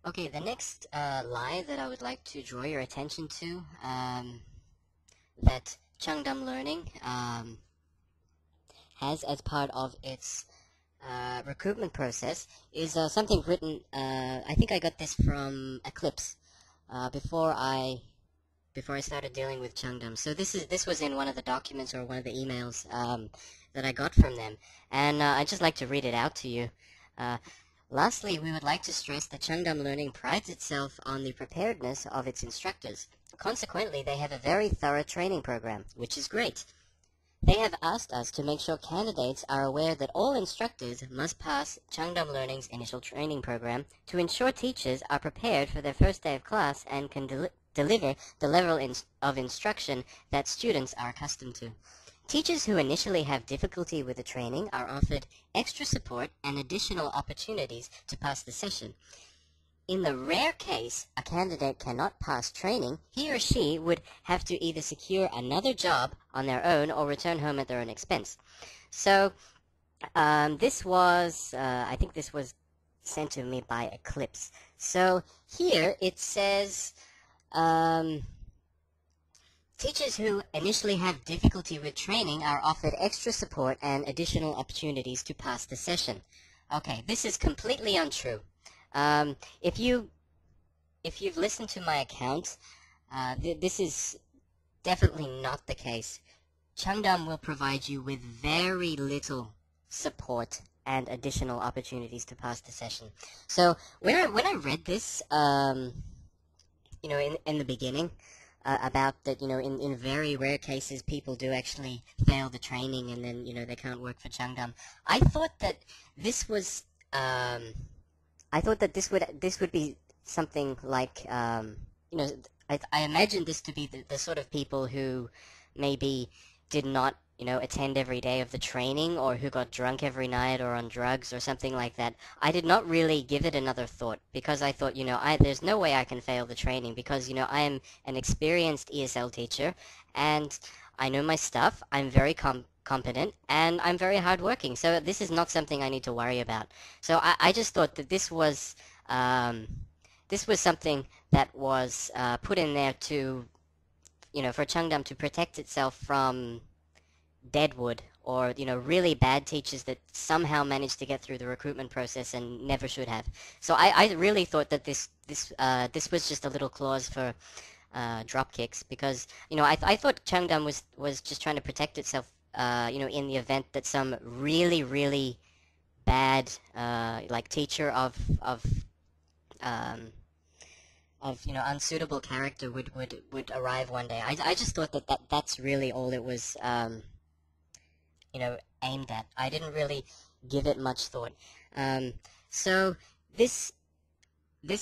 Okay, the next lie that I would like to draw your attention to, that Chung Dahm Learning has as part of its recruitment process, is something written. I think I got this from Eclipse before I started dealing with Chung Dahm. So this was in one of the documents or one of the emails that I got from them, and I'd just like to read it out to you. Uh, Lastly, we would like to stress that Chung Dahm Learning prides itself on the preparedness of its instructors. Consequently, they have a very thorough training program, which is great. They have asked us to make sure candidates are aware that all instructors must pass Chung Dahm Learning's initial training program to ensure teachers are prepared for their first day of class and can deliver the level of instruction that students are accustomed to. Teachers who initially have difficulty with the training are offered extra support and additional opportunities to pass the session. In the rare case a candidate cannot pass training, he or she would have to either secure another job on their own or return home at their own expense. So this was, I think this was sent to me by Eclipse. So here it says, teachers who initially have difficulty with training are offered extra support and additional opportunities to pass the session. Okay, this is completely untrue. If you've listened to my account, this is definitely not the case. Chung Dahm will provide you with very little support and additional opportunities to pass the session. So when I read this, in the beginning, about that, in very rare cases, people do actually fail the training and then, they can't work for Chung Dahm. I thought that this was, this would be something like, I imagined this to be the sort of people who maybe did not, attend every day of the training, or who got drunk every night or on drugs or something like that. I did not really give it another thought because I thought, there's no way I can fail the training because, I am an experienced ESL teacher and I know my stuff. I'm very competent and I'm very hardworking. So this is not something I need to worry about. So I just thought that this was something that was put in there to, for Chung Dahm to protect itself from deadwood or really bad teachers that somehow managed to get through the recruitment process and never should have. So I really thought that this was just a little clause for drop kicks because I thought Chung Dahm was just trying to protect itself in the event that some really bad like teacher of unsuitable character would arrive one day. I just thought that's really all it was aimed at. I didn't really give it much thought. So this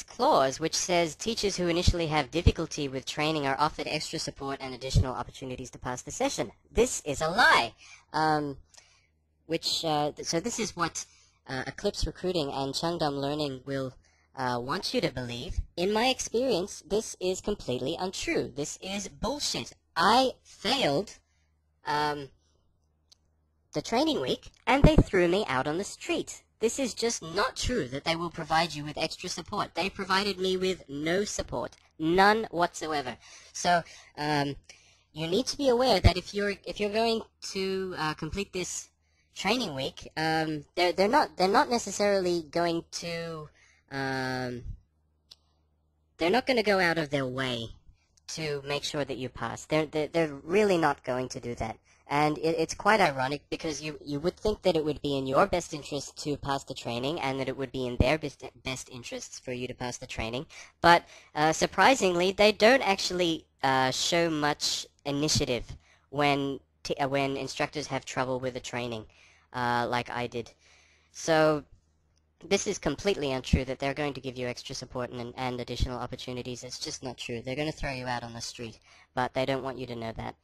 clause, which says teachers who initially have difficulty with training are offered extra support and additional opportunities to pass the session. This is a lie. So this is what Eclipse Recruiting and Chung Dahm Learning will want you to believe. In my experience, this is completely untrue. This is bullshit. I failed the training week, and they threw me out on the street. This is just not true that they will provide you with extra support. They provided me with no support, none whatsoever. So you need to be aware that if you're going to complete this training week, they're not necessarily going to they're not going to go out of their way to make sure that you pass. They're really not going to do that. And it's quite ironic because you would think that it would be in your best interest to pass the training and that it would be in their best interests for you to pass the training. But surprisingly, they don't actually show much initiative when instructors have trouble with the training, like I did. So this is completely untrue that they're going to give you extra support and additional opportunities. It's just not true. They're going to throw you out on the street, but they don't want you to know that.